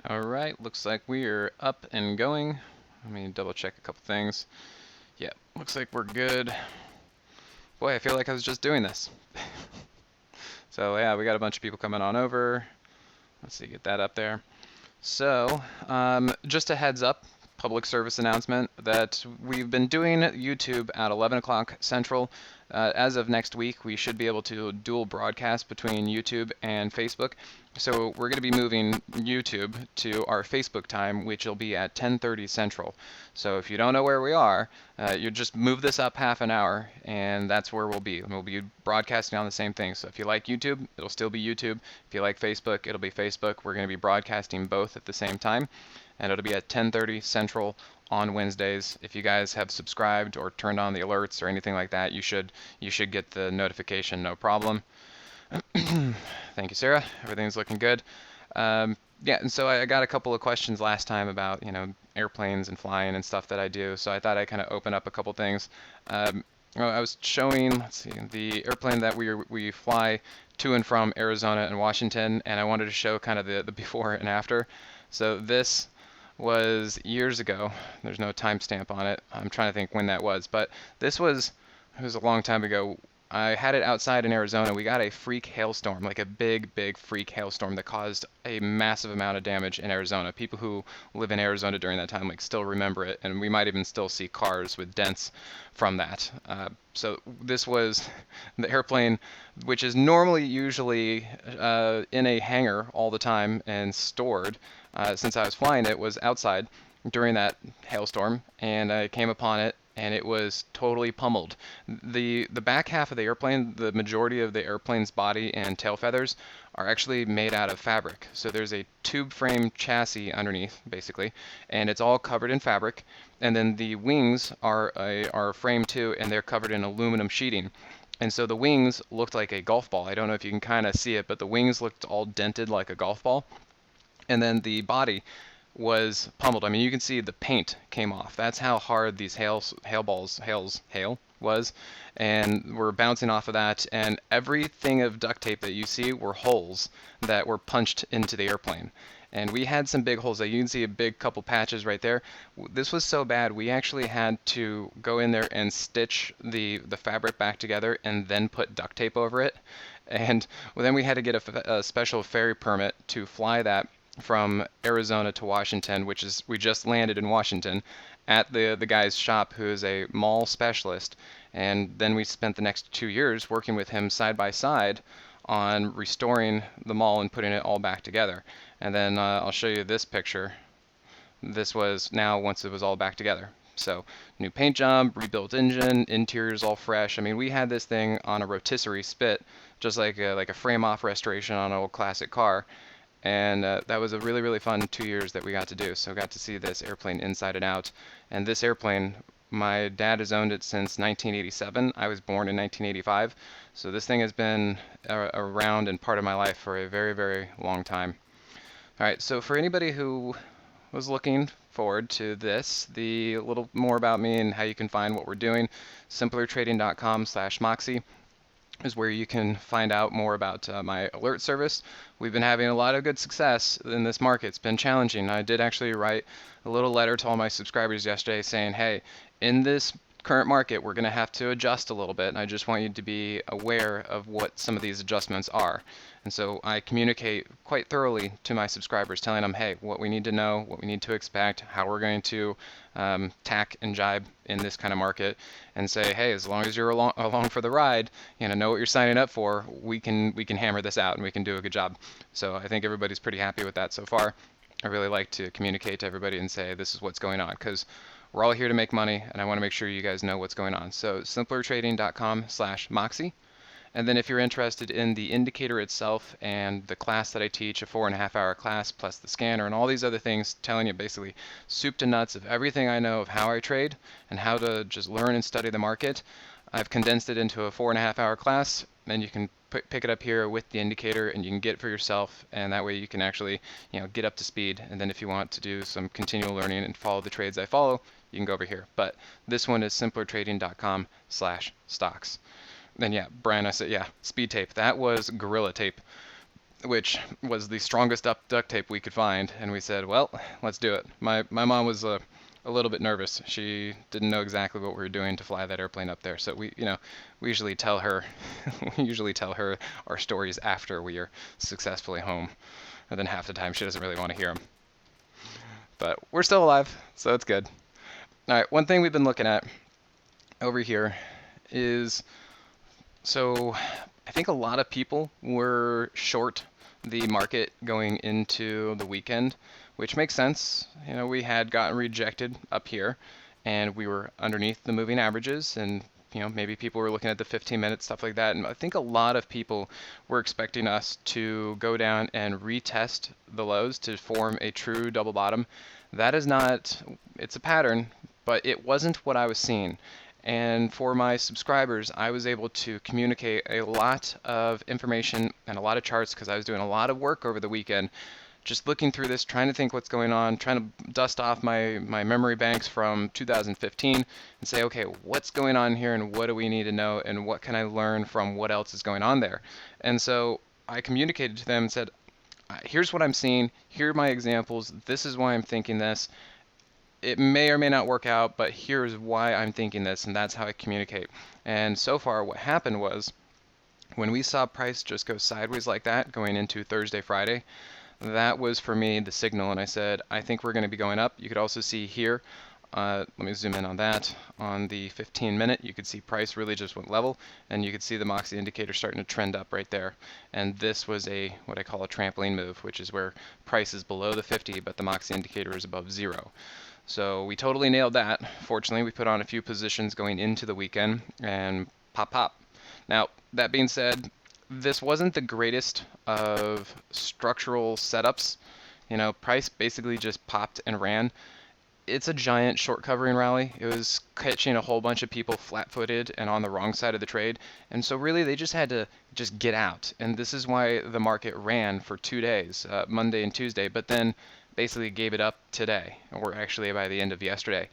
Alright, looks like we are up and going. Let me double check a couple things. Yeah, looks like we're good. Boy, I feel like I was just doing this. So yeah, we got a bunch of people coming on over. Let's see, get that up there. So, just a heads up, public service announcement that we've been doing YouTube at 11 o'clock Central. As of next week, we should be able to dual broadcast between YouTube and Facebook. So we're going to be moving YouTube to our Facebook time, which will be at 10:30 Central. So if you don't know where we are, you just move this up half an hour, and that's where we'll be. We'll be broadcasting on the same thing. So if you like YouTube, it'll still be YouTube. If you like Facebook, it'll be Facebook. We're going to be broadcasting both at the same time, and it'll be at 10:30 Central on Wednesdays. If you guys have subscribed or turned on the alerts or anything like that, you should get the notification, no problem. Thank you, Sarah. Everything's looking good. Yeah, and so I got a couple of questions last time about, airplanes and flying and stuff that I do, so I thought I'd kind of open up a couple things. I was showing, let's see, the airplane that we fly to and from Arizona and Washington, and I wanted to show kind of the before and after. So this was years ago. There's no timestamp on it. I'm trying to think when that was, but it was a long time ago. I had it outside in Arizona. We got a freak hailstorm, like a big, big freak hailstorm that caused a massive amount of damage in Arizona. People who live in Arizona during that time still remember it, and we might even still see cars with dents from that. So this was the airplane, which is usually in a hangar all the time and stored. Since I was flying it, was outside during that hailstorm, and I came upon it, and it was totally pummeled. The back half of the airplane, the majority of the airplane's body and tail feathers are actually made out of fabric. So there's a tube frame chassis underneath, basically, and it's all covered in fabric. And then the wings are a frame too, and they're covered in aluminum sheeting. And so the wings looked like a golf ball. I don't know if you can kind of see it, but the wings looked all dented like a golf ball. And then the body was pummeled. I mean, you can see the paint came off. That's how hard these hail was, and we're bouncing off of that. And everything of duct tape that you see were holes that were punched into the airplane. And we had some big holes. You can see a big couple patches right there. This was so bad, we actually had to go in there and stitch the fabric back together and then put duct tape over it. And then we had to get a special ferry permit to fly that from Arizona to Washington, which is, we just landed in Washington at the guy's shop, who is a mall specialist. And then we spent the next 2 years working with him side by side on restoring the mall and putting it all back together. And then I'll show you this picture. This was now once it was all back together. So new paint job, rebuilt engine, interior's all fresh. I mean, we had this thing on a rotisserie spit, just like a frame-off restoration on an old classic car. And that was a really, really fun 2 years that we got to do. So got to see this airplane inside and out. And this airplane, my dad has owned it since 1987. I was born in 1985. So this thing has been around and part of my life for a very, very long time. All right, so for anybody who was looking forward to this, the little more about me and how you can find what we're doing, simplertrading.com/Moxie is where you can find out more about my alert service. We've been having a lot of good success in this market. It's been challenging. I did actually write a little letter to all my subscribers yesterday saying, hey, in this current market, we're going to have to adjust a little bit, and I just want you to be aware of what some of these adjustments are. And so I communicate quite thoroughly to my subscribers, telling them, hey, what we need to know, what we need to expect, how we're going to tack and jibe in this kind of market, and say, hey, as long as you're along for the ride, know what you're signing up for, we can hammer this out and we can do a good job. So I think everybody's pretty happy with that so far. I really like to communicate to everybody and say this is what's going on, because we're all here to make money, and I want to make sure you guys know what's going on. So simplertrading.com/Moxie. And then if you're interested in the indicator itself and the class that I teach, a 4.5-hour class, plus the scanner and all these other things, telling you basically soup to nuts of everything I know of how I trade and how to just learn and study the market, I've condensed it into a 4.5-hour class, and you can pick it up here with the indicator, and you can get it for yourself, and that way you can actually get up to speed. And then if you want to do some continual learning and follow the trades I follow, you can go over here. But this one is simplertrading.com/stocks. Then yeah, Brian, I said, yeah, speed tape. That was Gorilla Tape. which was the strongest duct tape we could find, and we said, well, let's do it. My mom was a little bit nervous. She didn't know exactly what we were doing to fly that airplane up there. So we usually tell her we usually tell her our stories after we are successfully home, and then half the time she doesn't really want to hear them. But we're still alive, so it's good. All right, one thing we've been looking at over here is, so I think a lot of people were short the market going into the weekend, which makes sense. We had gotten rejected up here, and we were underneath the moving averages, and maybe people were looking at the 15-minute stuff like that. And I think a lot of people were expecting us to go down and retest the lows to form a true double bottom. That is not, it's a pattern, but it wasn't what I was seeing. And for my subscribers, I was able to communicate a lot of information and a lot of charts because I was doing a lot of work over the weekend, just looking through this, trying to think what's going on, trying to dust off my memory banks from 2015 and say, okay, what's going on here and what do we need to know and what can I learn from what else is going on there? And so I communicated to them and said, here's what I'm seeing, here are my examples, this is why I'm thinking this. It may or may not work out, but here's why I'm thinking this, and that's how I communicate. And so far what happened was, when we saw price just go sideways like that going into Thursday, Friday, that was for me the signal, and I said, I think we're going to be going up. You could also see here, let me zoom in on that, on the 15-minute, you could see price really just went level, and you could see the Moxie indicator starting to trend up right there. And this was what I call a trampoline move, which is where price is below the 50, but the Moxie indicator is above 0. So we totally nailed that. Fortunately, we put on a few positions going into the weekend, and pop, pop. Now, that being said, this wasn't the greatest of structural setups. Price basically just popped and ran. It's a giant short covering rally. It was catching a whole bunch of people flat-footed and on the wrong side of the trade. And so really they just had to just get out. And this is why the market ran for 2 days, Monday and Tuesday, but then basically gave it up today, or actually by the end of yesterday.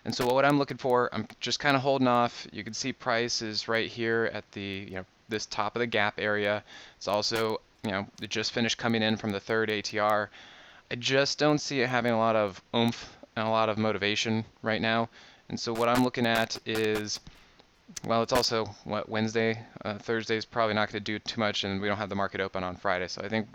And so what I'm looking for, I'm just kind of holding off. You can see price is right here at the, this top of the gap area. It's also, it just finished coming in from the third ATR. I just don't see it having a lot of oomph and a lot of motivation right now. And so what I'm looking at is, well, it's also Wednesday. Thursday is probably not going to do too much, and we don't have the market open on Friday. So I think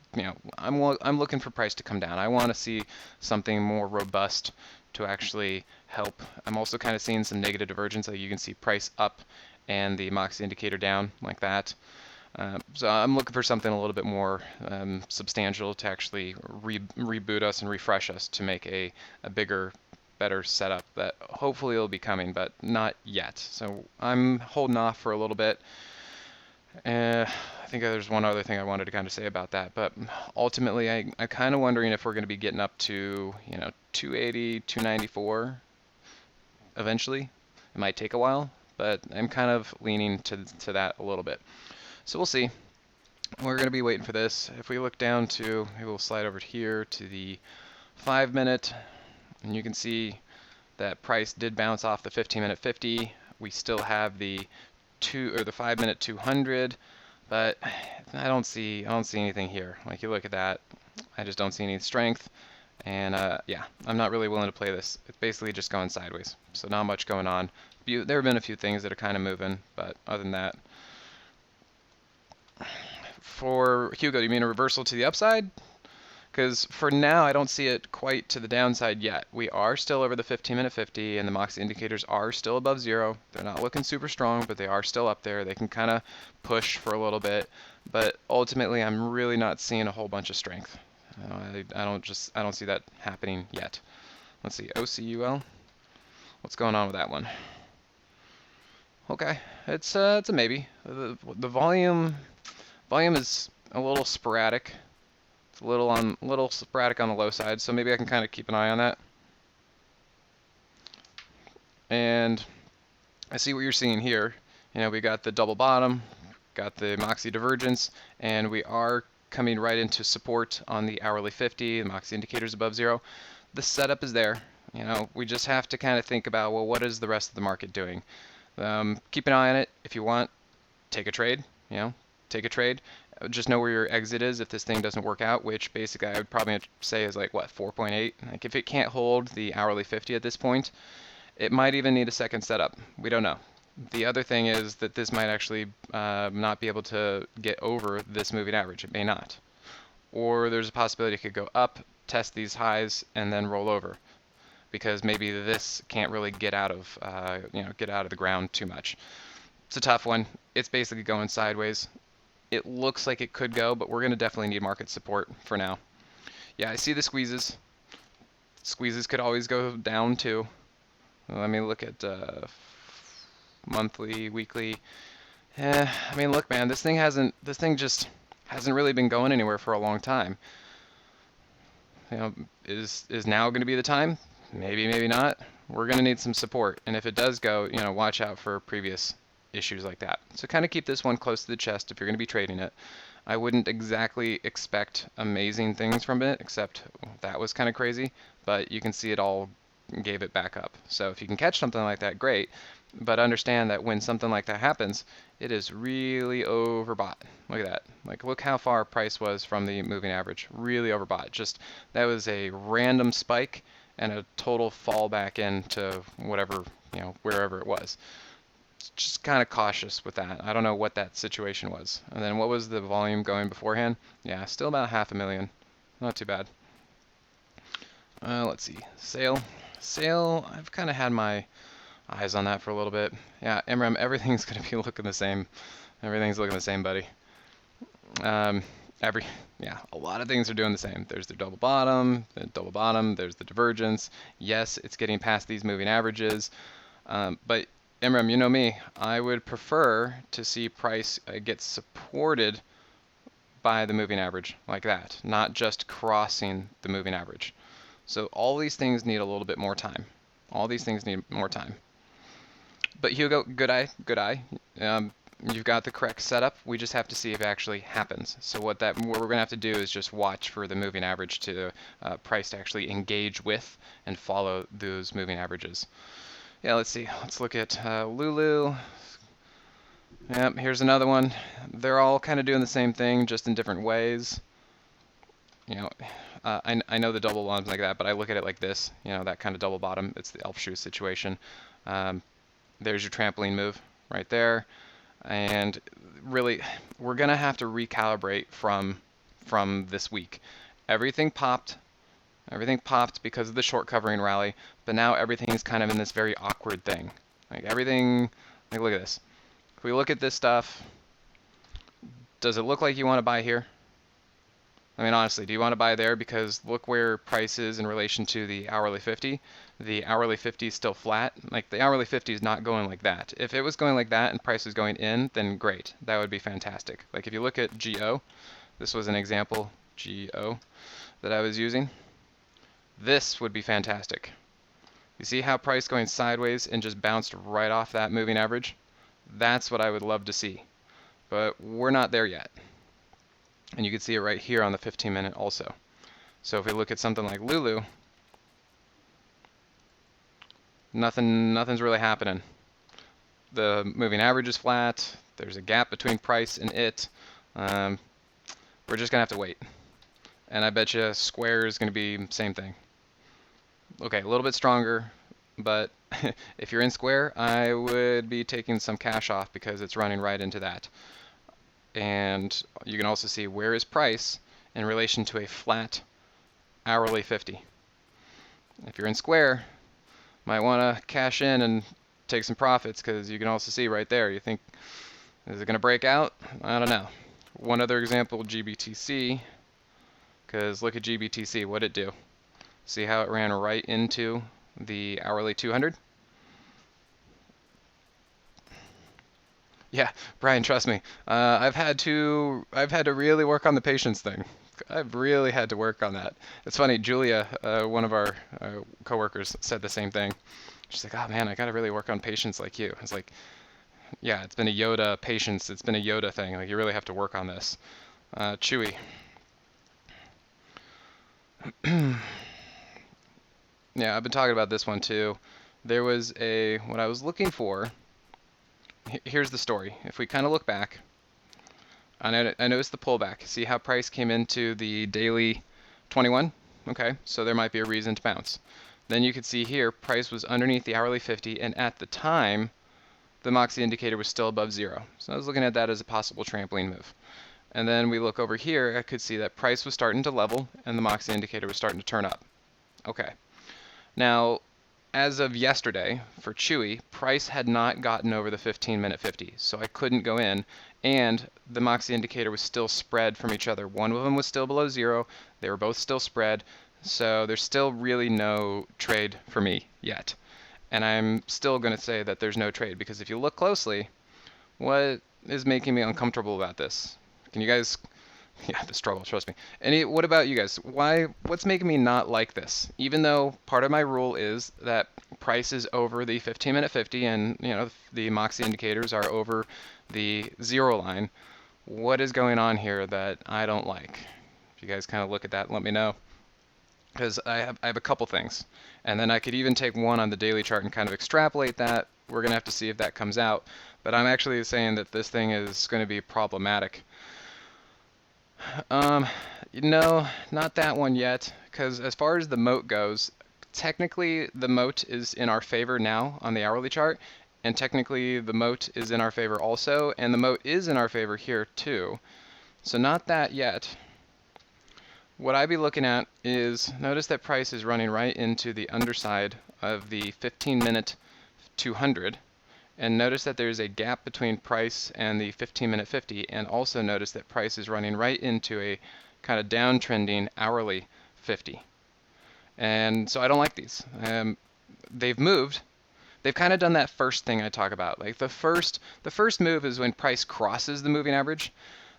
I'm looking for price to come down. I want to see something more robust to actually help. I'm also kind of seeing some negative divergence. Like you can see price up and the Moxie indicator down like that. So I'm looking for something a little bit more substantial to actually reboot us and refresh us to make a bigger, better setup that hopefully will be coming, but not yet. So I'm holding off for a little bit. I think there's one other thing I wanted to kind of say about that, but ultimately I'm kind of wondering if we're going to be getting up to 280, 294 eventually. It might take a while, but I'm kind of leaning to that a little bit. So we'll see. We're going to be waiting for this. If we look down to, maybe we'll slide over here to the 5-minute, and you can see that price did bounce off the 15-minute 50. We still have the 5-minute 200, but I don't see anything here. Like you look at that, I just don't see any strength, and yeah, I'm not really willing to play this. It's basically just going sideways, so not much going on. There have been a few things that are kind of moving, but other than that. For Hugo, do you mean a reversal to the upside? Because for now, I don't see it quite to the downside yet. We are still over the 15-minute 50, and the Moxie indicators are still above 0. They're not looking super strong, but they are still up there. They can kind of push for a little bit, but ultimately, I'm really not seeing a whole bunch of strength. I don't see that happening yet. Let's see, OCUL. What's going on with that one? Okay, it's a maybe. The volume is a little sporadic. It's a little sporadic on the low side, so maybe I can kind of keep an eye on that. And I see what you're seeing here. We got the double bottom, got the Moxie divergence, and we are coming right into support on the hourly 50. The Moxie indicator's above 0. The setup is there. We just have to kind of think about, well, what is the rest of the market doing? Keep an eye on it. If you want, take a trade. Take a trade. Just know where your exit is if this thing doesn't work out, which basically I would probably say is like, what, 4.8? Like if it can't hold the hourly 50 at this point, it might even need a second setup. We don't know. The other thing is that this might actually not be able to get over this moving average. It may not. Or there's a possibility it could go up, test these highs, and then roll over, because maybe this can't really get out of get out of the ground too much. It's a tough one. It's basically going sideways. It looks like it could go, but we're going to definitely need market support for now. Yeah, I see the squeezes. Squeezes could always go down too. Let me look at monthly, weekly. I mean, look, man, this thing just hasn't really been going anywhere for a long time. You know, is now going to be the time? Maybe, maybe not. We're going to need some support, and if it does go, you know, watch out for previous issues like that. So kind of keep this one close to the chest if you're going to be trading it. I wouldn't exactly expect amazing things from it, except that was kind of crazy, but you can see it all gave it back up. So if you can catch something like that, great, but understand that when something like that happens, it is really overbought. Look at that. Like, look how far price was from the moving average. Really overbought. Just, that was a random spike and a total fall back into whatever, you know, wherever it was. Just kind of cautious with that. I don't know what that situation was. And then what was the volume going beforehand? Yeah, still about 500,000. Not too bad. Let's see. Sale. Sale, I've kind of had my eyes on that for a little bit. Yeah, MRM, everything's going to be looking the same. Everything's looking the same, buddy. Yeah, a lot of things are doing the same. There's the double bottom, there's the divergence. Yes, it's getting past these moving averages. But MRM, you know me, I would prefer to see price get supported by the moving average like that, not just crossing the moving average. So all these things need a little bit more time. All these things need more time. But Hugo, good eye, good eye. You've got the correct setup. We just have to see if it actually happens. So what we're going to have to do is just watch for the moving average to price to actually engage with and follow those moving averages. Yeah, let's see. Let's look at Lulu. Yep, here's another one. They're all kind of doing the same thing, just in different ways. You know, I know the double bottoms like that, but I look at it like this. You know, that kind of double bottom. It's the elf shoe situation. There's your trampoline move right there. And really, we're going to have to recalibrate from this week. Everything popped because of the short covering rally, but now everything is kind of in this very awkward thing. Like everything, like look at this. If we look at this stuff, does it look like you want to buy here? I mean, honestly, do you want to buy there? Because look where price is in relation to the hourly 50. The hourly 50 is still flat. Like the hourly 50 is not going like that. If it was going like that and price was going in, then great. That would be fantastic. Like if you look at GO, this was an example GO that I was using. This would be fantastic. You see how price going sideways and just bounced right off that moving average? That's what I would love to see. But we're not there yet. And you can see it right here on the 15-minute also. So if we look at something like Lulu, nothing's really happening. The moving average is flat. There's a gap between price and it. We're just going to have to wait. And I bet you Square is going to be same thing. Okay, a little bit stronger, but if you're in Square, I would be taking some cash off because it's running right into that. And you can also see where is price in relation to a flat hourly 50. If you're in Square, might want to cash in and take some profits because you can also see right there, you think, is it going to break out? I don't know. One other example, GBTC, because look at GBTC, what did it do? See how it ran right into the hourly 200? Yeah, Brian, trust me. I've had to really work on the patience thing. I've really had to work on that. It's funny, Julia, one of our coworkers, said the same thing. She's like, "Oh man, I got to really work on patience like you." It's like, yeah, it's been a Yoda patience. It's been a Yoda thing. Like you really have to work on this. Chewy. Yeah, I've been talking about this one too. There was what I was looking for. Here's the story. If we kind of look back, I noticed the pullback. See how price came into the daily 21? Okay, so there might be a reason to bounce. Then you could see here, price was underneath the hourly 50, and at the time, the Moxie indicator was still above 0. So I was looking at that as a possible trampoline move. And then we look over here, I could see that price was starting to level, and the Moxie indicator was starting to turn up. Okay. Now, as of yesterday, for Chewy, price had not gotten over the 15-minute 50, so I couldn't go in, and the Moxie indicator was still spread from each other. One of them was still below 0, they were both still spread, so there's still really no trade for me yet. And I'm still going to say that there's no trade, because if you look closely, what is making me uncomfortable about this? Can you guys... Yeah, the struggle, trust me. What about you guys? What's making me not like this? Even though part of my rule is that price is over the 15-minute 50 and, you know, the Moxie indicators are over the 0 line, what is going on here that I don't like? If you guys kind of look at that and let me know. Because I have a couple things. And then I could even take one on the daily chart and kind of extrapolate that. We're going to have to see if that comes out. But I'm actually saying that this thing is going to be problematic. No, not that one yet, because as far as the moat goes, technically the moat is in our favor now on the hourly chart, and technically the moat is in our favor also, and the moat is in our favor here too. So not that yet. What I'd be looking at is, notice that price is running right into the underside of the 15-minute 200. And notice that there's a gap between price and the 15-minute 50, and also notice that price is running right into a kind of downtrending hourly 50. And so I don't like these. They've moved. They've kind of done that first thing I talk about. Like the first move is when price crosses the moving average.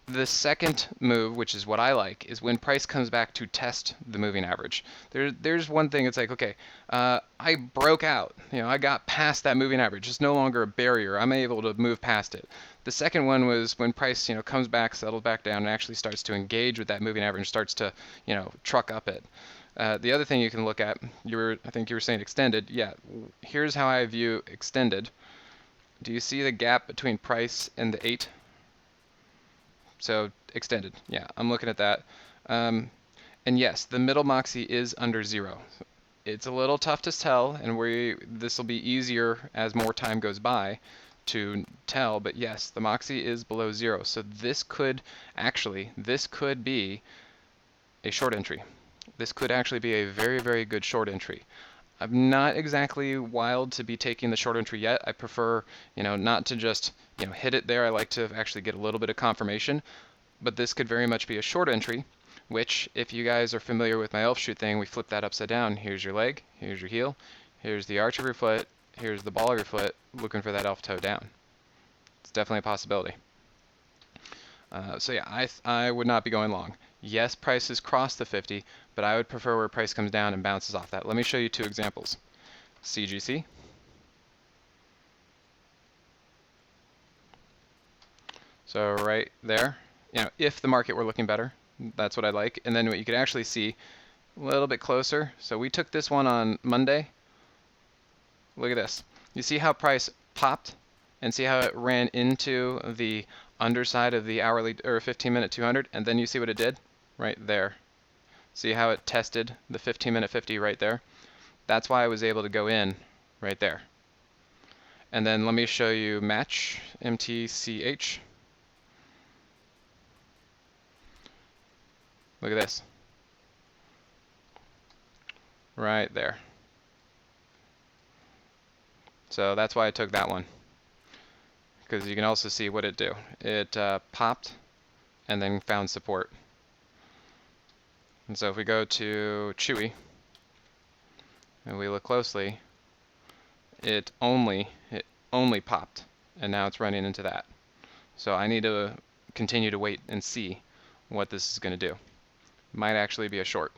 The second move, which is what I like, is when price comes back to test the moving average. There's one thing, it's like, okay, I broke out. You know, I got past that moving average. It's no longer a barrier. I'm able to move past it. The second one was when price, you know, comes back, settles back down, and actually starts to engage with that moving average, starts to, you know, truck up it. The other thing you can look at, I think you were saying extended. Yeah, here's how I view extended. Do you see the gap between price and the 8? So extended, yeah, I'm looking at that. And yes, the middle Moxie is under 0. It's a little tough to tell, and this will be easier as more time goes by to tell, but yes, the Moxie is below 0. So this could be a short entry. This could actually be a very, very good short entry. I'm not exactly wild to be taking the short entry yet. I prefer, you know, not to just, you know, hit it there. I like to actually get a little bit of confirmation. But this could very much be a short entry, which, if you guys are familiar with my elf shoot thing, we flip that upside down. Here's your leg, here's your heel, here's the arch of your foot, here's the ball of your foot, looking for that elf toe down. It's definitely a possibility. So yeah, I would not be going long. Yes, price has crossed the 50, but I would prefer where price comes down and bounces off that. Let me show you two examples. CGC. So right there, you know, if the market were looking better, that's what I like. And then what you could actually see a little bit closer. So we took this one on Monday. Look at this. You see how price popped and see how it ran into the underside of the hourly or 15-minute 200, and then you see what it did right there. See how it tested the 15-minute 50 right there? That's why I was able to go in right there. And then let me show you match MTCH. Look at this. Right there. So that's why I took that one. Because you can also see what it do. It popped and then found support. And so if we go to Chewy and we look closely, it only popped, and now it's running into that. So I need to continue to wait and see what this is going to do. Might actually be a short.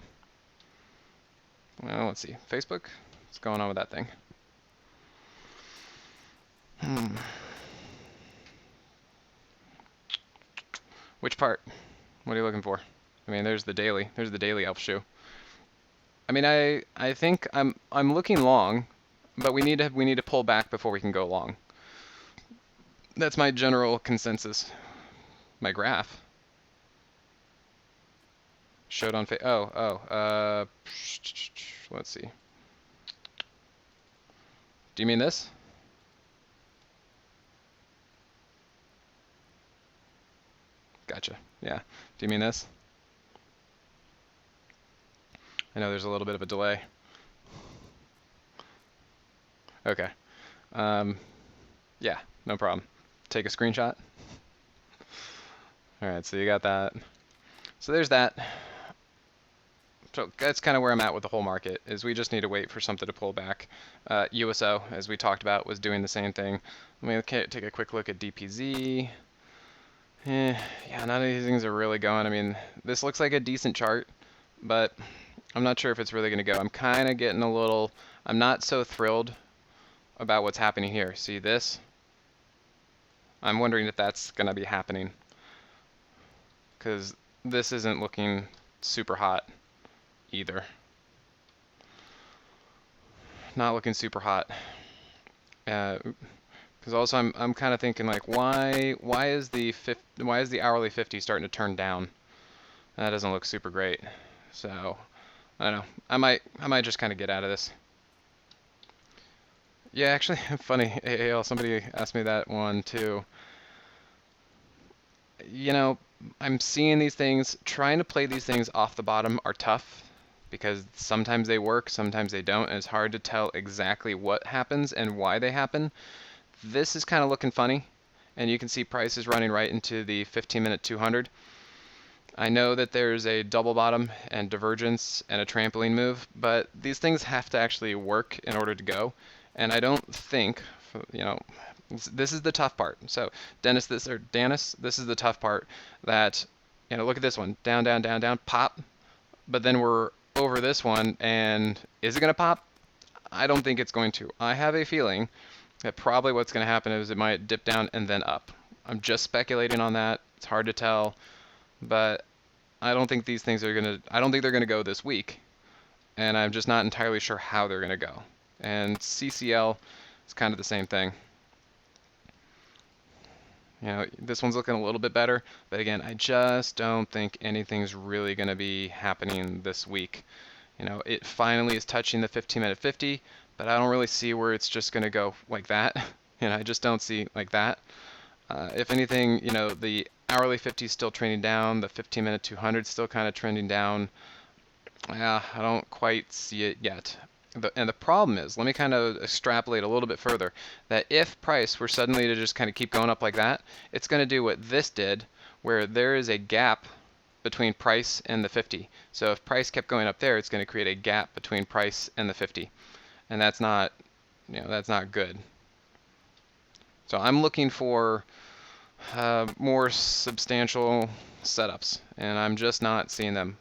Well, let's see. Facebook? What's going on with that thing? Which part? What are you looking for? I mean, there's the daily. There's the daily elf shoe. I mean, I think I'm looking long, but we need to pull back before we can go long. That's my general consensus. my graph. Showed on let's see. Do you mean this? Gotcha. Yeah. Do you mean this? I know there's a little bit of a delay. Okay. Yeah, no problem. Take a screenshot. All right, so you got that. So there's that. So that's kind of where I'm at with the whole market, is we just need to wait for something to pull back. USO, as we talked about, was doing the same thing. Let me take a quick look at DPZ. Yeah, none of these things are really going. I mean, this looks like a decent chart, but I'm not sure if it's really going to go. I'm kind of getting a little, I'm not so thrilled about what's happening here. See this? I'm wondering if that's going to be happening, because this isn't looking super hot either. Not looking super hot. Because also I'm kind of thinking, like, why is the hourly 50 starting to turn down? That doesn't look super great. So I don't know. I might just kind of get out of this. Yeah, actually, funny. AAL, somebody asked me that one too. You know, I'm seeing these things. Trying to play these things off the bottom are tough, because sometimes they work, sometimes they don't, and it's hard to tell exactly what happens and why they happen. This is kind of looking funny, and you can see prices running right into the 15-minute 200. I know that there's a double bottom and divergence and a trampoline move, but these things have to actually work in order to go. And I don't think, you know, this is the tough part. So Dennis, this is the tough part. That, you know, look at this one, down, down, down, down, pop. But then we're over this one, and is it going to pop? I don't think it's going to. I have a feeling that probably what's going to happen is it might dip down and then up. I'm just speculating on that. It's hard to tell, but I don't think these things are going to, I don't think they're going to go this week, and I'm just not entirely sure how they're going to go. And CCL is kind of the same thing. You know, this one's looking a little bit better, but again, I just don't think anything's really going to be happening this week. You know, it finally is touching the 15-minute 50, but I don't really see where it's just going to go like that. You know, I just don't see like that. If anything, you know, the hourly 50 is still trending down, the 15-minute 200 is still kind of trending down. Yeah, I don't quite see it yet. And the problem is, let me kind of extrapolate a little bit further, that if price were suddenly to just kind of keep going up like that, it's going to do what this did, where there is a gap between price and the 50. So if price kept going up there, it's going to create a gap between price and the 50. And that's not, you know, that's not good. So I'm looking for more substantial setups, and I'm just not seeing them.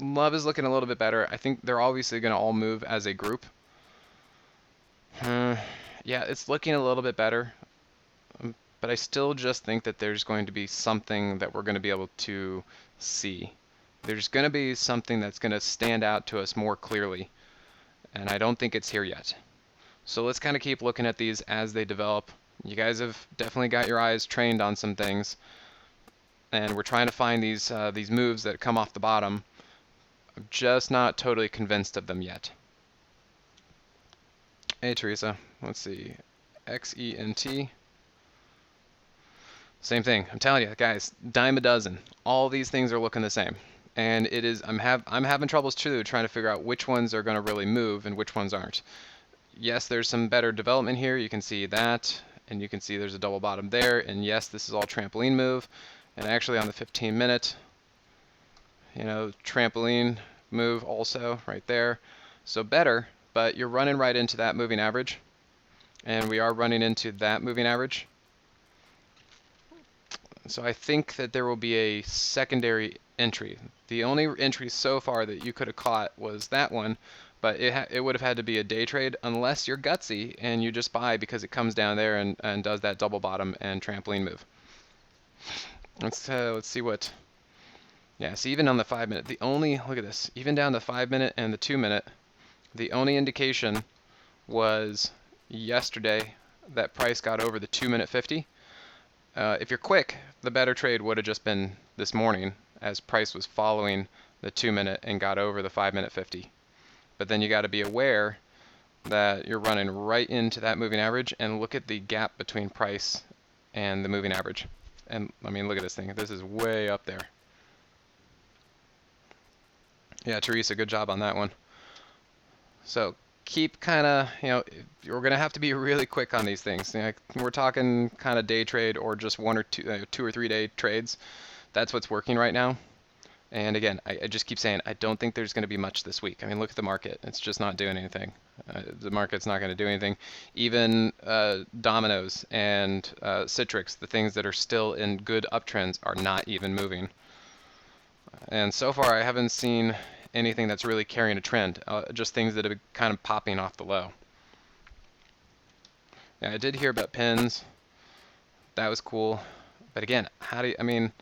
Love is looking a little bit better. I think they're obviously going to all move as a group. Yeah, it's looking a little bit better, but I still just think that there's going to be something that we're going to be able to see. There's going to be something that's going to stand out to us more clearly, and I don't think it's here yet. So let's kind of keep looking at these as they develop. You guys have definitely got your eyes trained on some things, and we're trying to find these moves that come off the bottom. I'm just not totally convinced of them yet. Hey Teresa, let's see, XENT. Same thing. I'm telling you guys, dime a dozen. All these things are looking the same, and it is. I'm having troubles too trying to figure out which ones are going to really move and which ones aren't. Yes, there's some better development here. You can see that, and you can see there's a double bottom there. And yes, this is all trampoline move. And actually on the 15-minute, you know, trampoline move also right there. So better, but you're running right into that moving average. And we are running into that moving average. So I think that there will be a secondary entry. The only entry so far that you could have caught was that one, but it would have had to be a day trade unless you're gutsy and you just buy because it comes down there and does that double bottom and trampoline move. Let's see what. Yeah, see, even on the 5-minute, look at this, even down the 5-minute and the 2-minute, the only indication was yesterday that price got over the 2-minute 50. If you're quick, the better trade would have just been this morning as price was following the 2-minute and got over the 5-minute 50. But then you got to be aware that you're running right into that moving average, and look at the gap between price and the moving average. And I mean, look at this thing. This is way up there. Yeah, Teresa, good job on that one. So keep kind of, you're going to have to be really quick on these things. We're talking kind of day trade or just 1 or 2 or 3 day trades. That's what's working right now. And again, I just keep saying, I don't think there's going to be much this week. I mean, look at the market. It's just not doing anything. The market's not going to do anything. Even Domino's and Citrix, the things that are still in good uptrends, are not even moving. And so far, I haven't seen anything that's really carrying a trend, just things that have been kind of popping off the low. Yeah, I did hear about pins. That was cool. But again, I mean,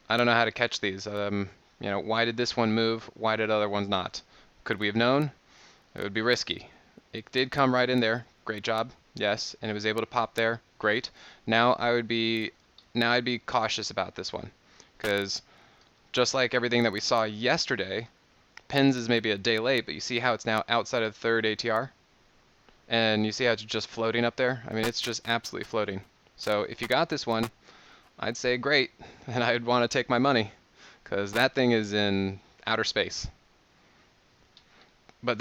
I don't know how to catch these. Why did this one move? Why did other ones not? Could we have known? It would be risky. It did come right in there. Great job. Yes. And it was able to pop there. Great. Now I'd be cautious about this one, because just like everything that we saw yesterday, pins is maybe a day late, but you see how it's now outside of the third ATR? And you see how it's just floating up there? I mean, it's just absolutely floating. So if you got this one, I'd say great, and I'd want to take my money, because that thing is in outer space. But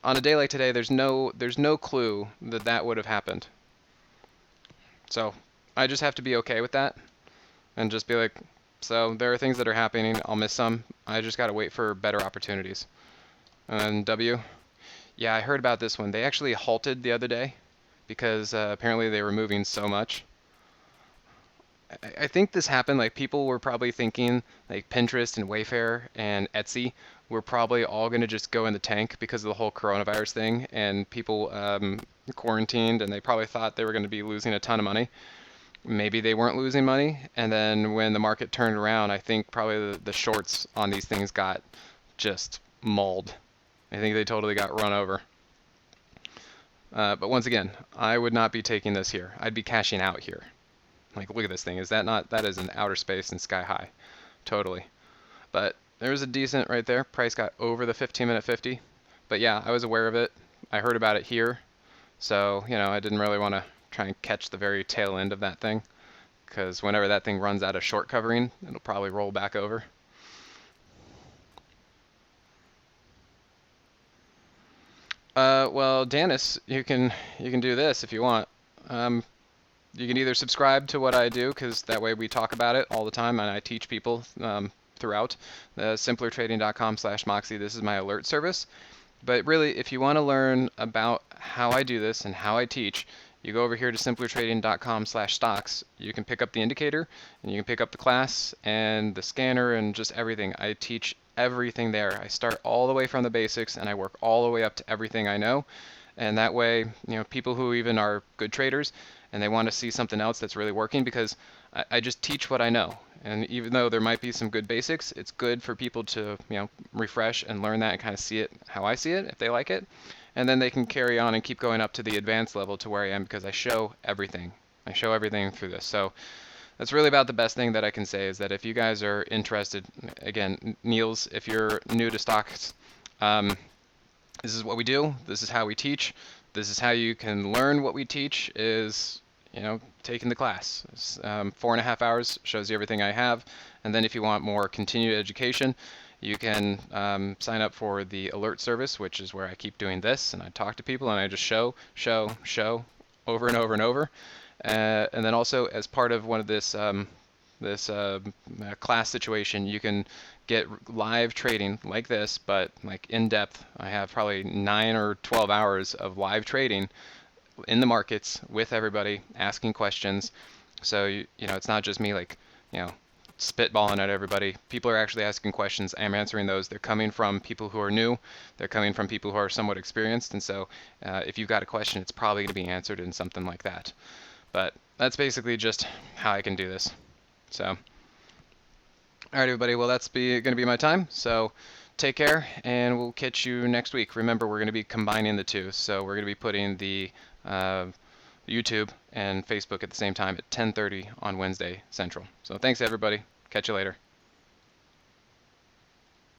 on a day like today, there's no clue that that would have happened. So I just have to be okay with that and just be like, so there are things that are happening. I'll miss some. I just got to wait for better opportunities. And W, yeah, I heard about this one. They actually halted the other day because apparently they were moving so much. I think this happened, like people were probably thinking like Pinterest and Wayfair and Etsy were probably all going to just go in the tank because of the whole coronavirus thing, and people quarantined, and they probably thought they were going to be losing a ton of money. Maybe they weren't losing money, and then when the market turned around, I think probably the shorts on these things got just mauled. I think they totally got run over. But once again, I would not be taking this here. I'd be cashing out here. Like, look at this thing. Is that not? That is in outer space and sky high. Totally. But there was a decent right there. Price got over the 15-minute 50. But yeah, I was aware of it. I heard about it here. So, I didn't really want to try and catch the very tail end of that thing, because whenever that thing runs out of short covering, it'll probably roll back over. Well, Dennis, you can do this if you want. You can either subscribe to what I do, because that way we talk about it all the time, and I teach people throughout. simplertrading.com/Moxie. This is my alert service. But really, if you want to learn about how I do this and how I teach, you go over here to simplertrading.com/stocks. You can pick up the indicator, and you can pick up the class and the scanner and just everything. I teach everything there. I start all the way from the basics, and I work all the way up to everything I know. And that way, people who even are good traders and they want to see something else that's really working, because I just teach what I know. And even though there might be some good basics, it's good for people to, refresh and learn that and kind of see it how I see it, if they like it. And then they can carry on and keep going up to the advanced level to where I am, because I show everything. I show everything through this. So that's really about the best thing that I can say, is that if you guys are interested, again, Niels, if you're new to stocks, this is what we do. This is how we teach. This is how you can learn what we teach, is taking the class. 4.5 hours shows you everything I have. And then if you want more continued education, you can sign up for the alert service, which is where I keep doing this, and I talk to people and I just show over and over and over. And then also, as part of one of this class situation, you can get live trading like this, but like in depth. I have probably 9 or 12 hours of live trading in the markets with everybody asking questions. So it's not just me spitballing at everybody. People are actually asking questions. I'm answering those. They're coming from people who are new. They're coming from people who are somewhat experienced. And so if you've got a question, it's probably going to be answered in something like that. But that's basically just how I can do this. So, all right, everybody. Well, that's going to be my time. So take care, and we'll catch you next week. Remember, we're going to be combining the two. So we're going to be putting the YouTube and Facebook at the same time at 10:30 on Wednesday Central. So thanks everybody. Catch you later.